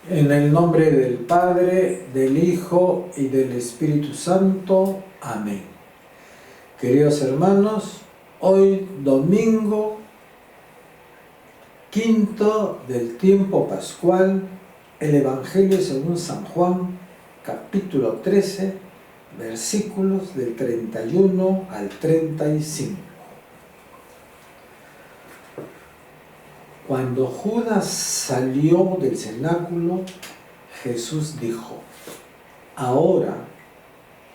En el nombre del Padre, del Hijo y del Espíritu Santo. Amén. Queridos hermanos, hoy domingo quinto del tiempo pascual, el Evangelio según San Juan, capítulo 13, versículos del 31 al 35. Cuando Judas salió del cenáculo, Jesús dijo: ahora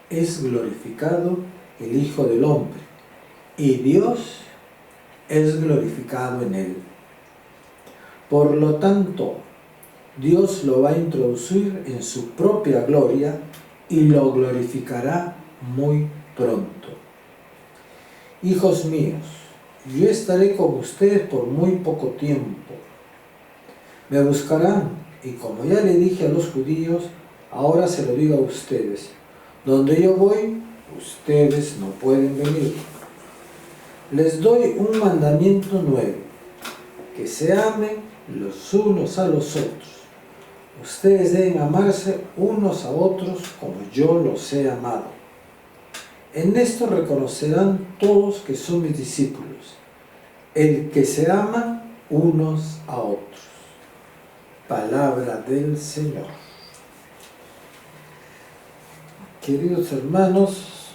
es glorificado el Hijo del Hombre, y Dios es glorificado en él. Por lo tanto, Dios lo va a introducir en su propia gloria y lo glorificará muy pronto. Hijos míos, yo estaré con ustedes por muy poco tiempo. Me buscarán, y como ya le dije a los judíos, ahora se lo digo a ustedes: donde yo voy, ustedes no pueden venir. Les doy un mandamiento nuevo: que se amen los unos a los otros. Ustedes deben amarse unos a otros como yo los he amado. En esto reconocerán todos que son mis discípulos, el que se aman unos a otros. Palabra del Señor. Queridos hermanos,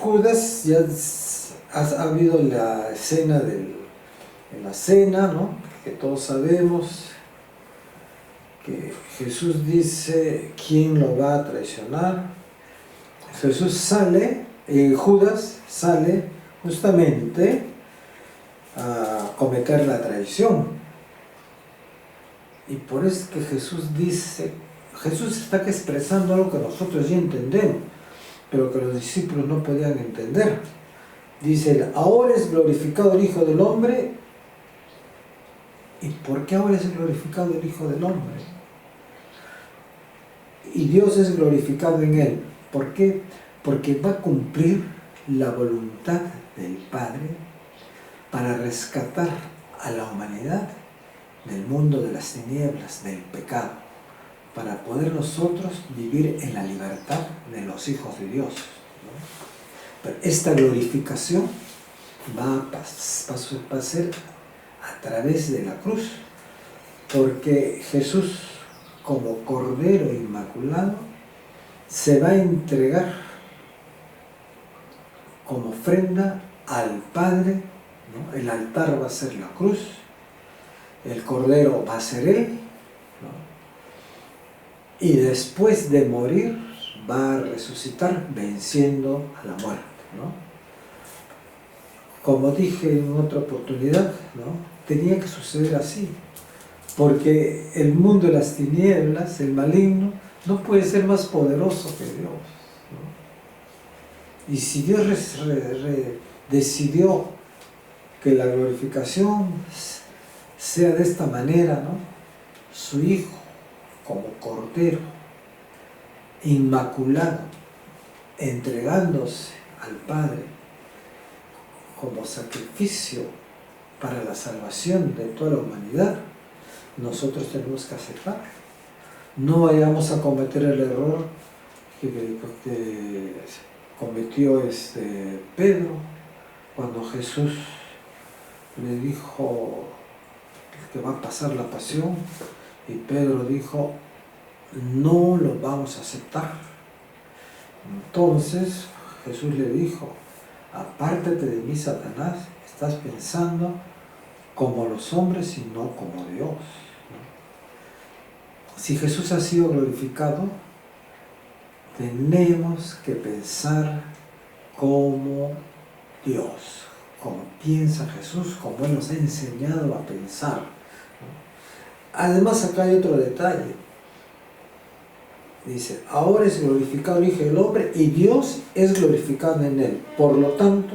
Judas, ya ha habido la escena en la cena, ¿no? Que todos sabemos que Jesús dice quién lo va a traicionar. Judas sale justamente a cometer la traición. Y por eso es que Jesús está aquí expresando algo que nosotros ya entendemos, pero que los discípulos no podían entender. Dice: ahora es glorificado el Hijo del Hombre. ¿Y por qué ahora es glorificado el Hijo del Hombre? Y Dios es glorificado en él. ¿Por qué? Porque va a cumplir la voluntad del Padre para rescatar a la humanidad del mundo de las tinieblas, del pecado, para poder nosotros vivir en la libertad de los hijos de Dios, ¿no? Pero esta glorificación va a ser a través de la cruz, porque Jesús, como Cordero Inmaculado, se va a entregar como ofrenda al Padre, ¿no? El altar va a ser la cruz, el Cordero va a ser Él, ¿no? Y después de morir va a resucitar venciendo a la muerte, ¿no? Como dije en otra oportunidad, ¿no? Tenía que suceder así, porque el mundo de las tinieblas, el maligno, no puede ser más poderoso que Dios, ¿no? Y si Dios decidió que la glorificación sea de esta manera, ¿no? Su Hijo, como Cordero Inmaculado, entregándose al Padre como sacrificio para la salvación de toda la humanidad, nosotros tenemos que aceptar. No vayamos a cometer el error que cometió Pedro, cuando Jesús le dijo que va a pasar la pasión, y Pedro dijo: no lo vamos a aceptar. Entonces Jesús le dijo: apártate de mí, Satanás, estás pensando como los hombres y no como Dios, ¿no? Si Jesús ha sido glorificado, tenemos que pensar como Dios, como piensa Jesús, como Él nos ha enseñado a pensar, ¿no? Además, acá hay otro detalle. Dice: ahora es glorificado el Hijo del Hombre y Dios es glorificado en él. Por lo tanto,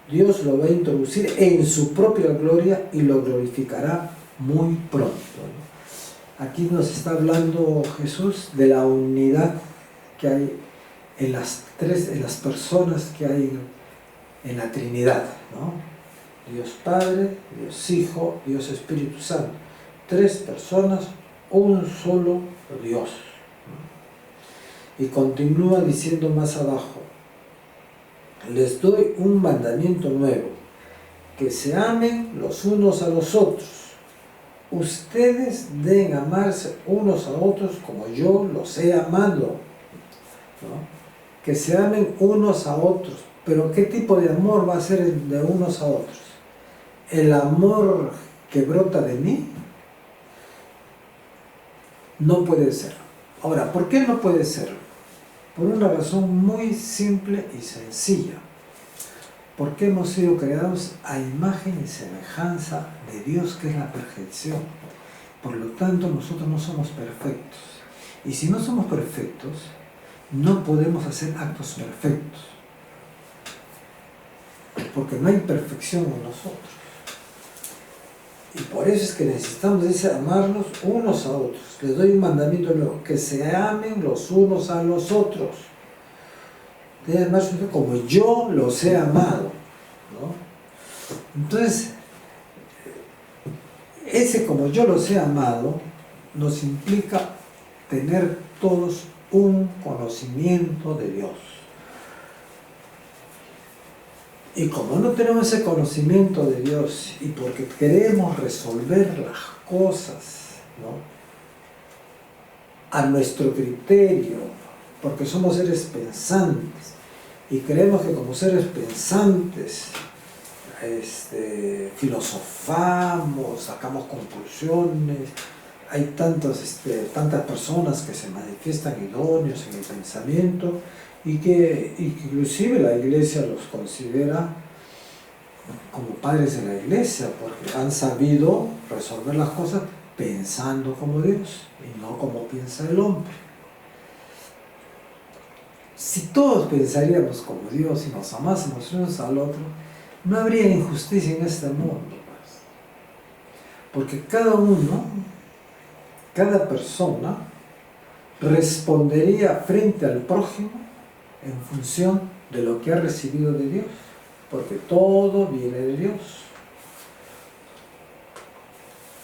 Dios lo va a introducir en su propia gloria y lo glorificará muy pronto, ¿no? Aquí nos está hablando Jesús de la unidad que hay en las personas que hay en la Trinidad, ¿no? Dios Padre, Dios Hijo, Dios Espíritu Santo. 3 personas, un solo Dios. Y continúa diciendo más abajo: les doy un mandamiento nuevo, que se amen los unos a los otros. Ustedes deben amarse unos a otros como yo los he amado, ¿no? Que se amen unos a otros. Pero ¿qué tipo de amor va a ser el de unos a otros? ¿El amor que brota de mí? No puede ser. Ahora, ¿por qué no puede ser? Por una razón muy simple y sencilla. Porque hemos sido creados a imagen y semejanza de Dios, que es la perfección. Por lo tanto, nosotros no somos perfectos. Y si no somos perfectos, no podemos hacer actos perfectos. Porque no hay perfección en nosotros. Y por eso es que necesitamos amarnos unos a otros. Les doy un mandamiento nuevo: que se amen los unos a los otros. Deben amarse como yo los he amado, ¿no? Entonces, ese como yo los he amado nos implica tener todos un conocimiento de Dios. Y como no tenemos ese conocimiento de Dios, y porque queremos resolver las cosas, ¿no?, a nuestro criterio, porque somos seres pensantes, y creemos que como seres pensantes filosofamos, sacamos conclusiones, hay tantas personas que se manifiestan idóneos en el pensamiento, y que inclusive la Iglesia los considera como padres de la Iglesia, porque han sabido resolver las cosas pensando como Dios y no como piensa el hombre. Si todos pensaríamos como Dios y nos amásemos unos al otro, no habría injusticia en este mundo, pues. Porque cada persona respondería frente al prójimo en función de lo que ha recibido de Dios, porque todo viene de Dios.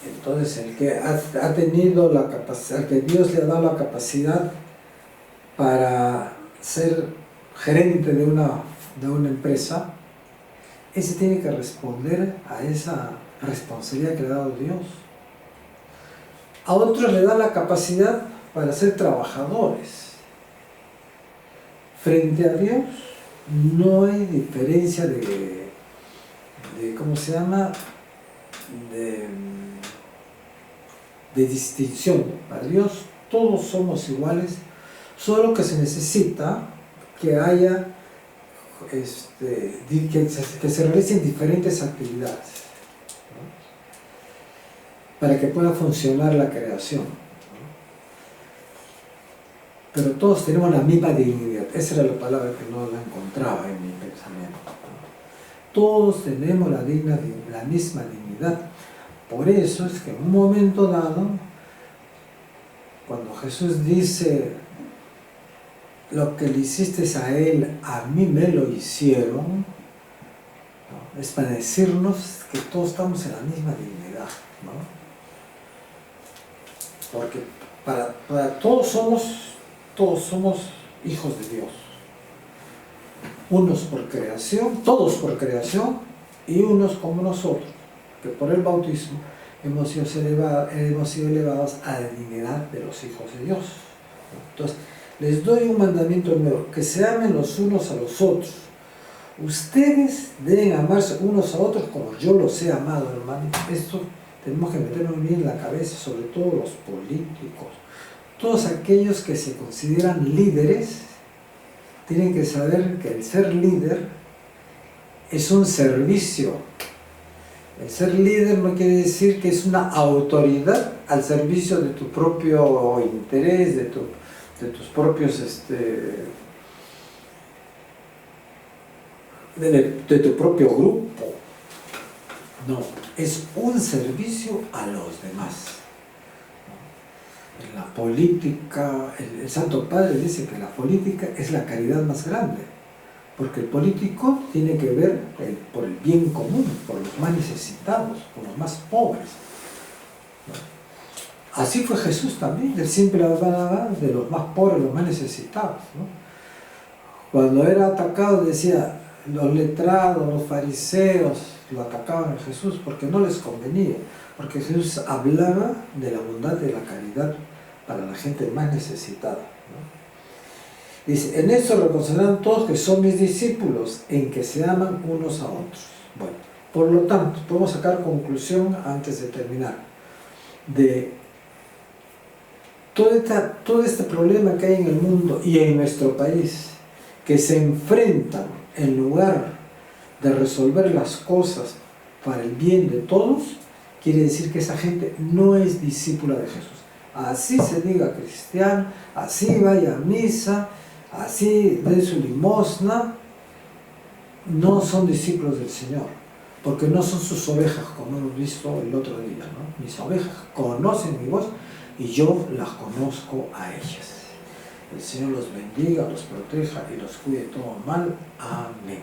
Entonces, el que ha tenido la capacidad, que Dios le ha dado la capacidad para ser gerente de una empresa, ese tiene que responder a esa responsabilidad que le ha dado Dios. A otros le da la capacidad para ser trabajadores. Frente a Dios no hay diferencia de ¿cómo se llama?, de distinción. Para Dios todos somos iguales, solo que se necesita que haya que se realicen diferentes actividades, ¿no?, para que pueda funcionar la creación, ¿no? Pero todos tenemos la misma dignidad. Esa era la palabra que no la encontraba en mi pensamiento, ¿no? Todos tenemos la misma dignidad. Por eso es que en un momento dado, cuando Jesús dice: lo que le hiciste a él, a mí me lo hicieron, ¿no?, es para decirnos que todos estamos en la misma dignidad, ¿no? Porque para todos somos hijos de Dios. Unos por creación, todos por creación, y unos como nosotros, que por el bautismo hemos sido elevados a la dignidad de los hijos de Dios. Entonces, les doy un mandamiento nuevo: que se amen los unos a los otros. Ustedes deben amarse unos a otros como yo los he amado, hermano. Esto tenemos que meternos bien en la cabeza, sobre todo los políticos. Todos aquellos que se consideran líderes tienen que saber que el ser líder es un servicio. El ser líder no quiere decir que es una autoridad al servicio de tu propio interés, de tus propios de tu propio grupo. No, es un servicio a los demás. En la política, el Santo Padre dice que la política es la caridad más grande, Porque el político tiene que ver por el bien común, por los más necesitados, por los más pobres. Así fue Jesús también, él siempre hablaba de los más pobres, los más necesitados, ¿no? Cuando era atacado decía, los letrados, los fariseos lo atacaban a Jesús porque no les convenía, porque Jesús hablaba de la bondad y de la caridad para la gente más necesitada, ¿no? Dice, en esto reconocerán todos que son mis discípulos, en que se aman unos a otros. Bueno, por lo tanto, podemos sacar conclusión antes de terminar, de todo este problema que hay en el mundo y en nuestro país, que se enfrentan en lugar de resolver las cosas para el bien de todos, quiere decir que esa gente no es discípula de Jesús. Así se diga cristiano, así vaya a misa, así dé su limosna, no son discípulos del Señor, porque no son sus ovejas, como hemos visto el otro día, ¿no? Mis ovejas conocen mi voz y yo las conozco a ellas. El Señor los bendiga, los proteja y los cuide de todo mal. Amén.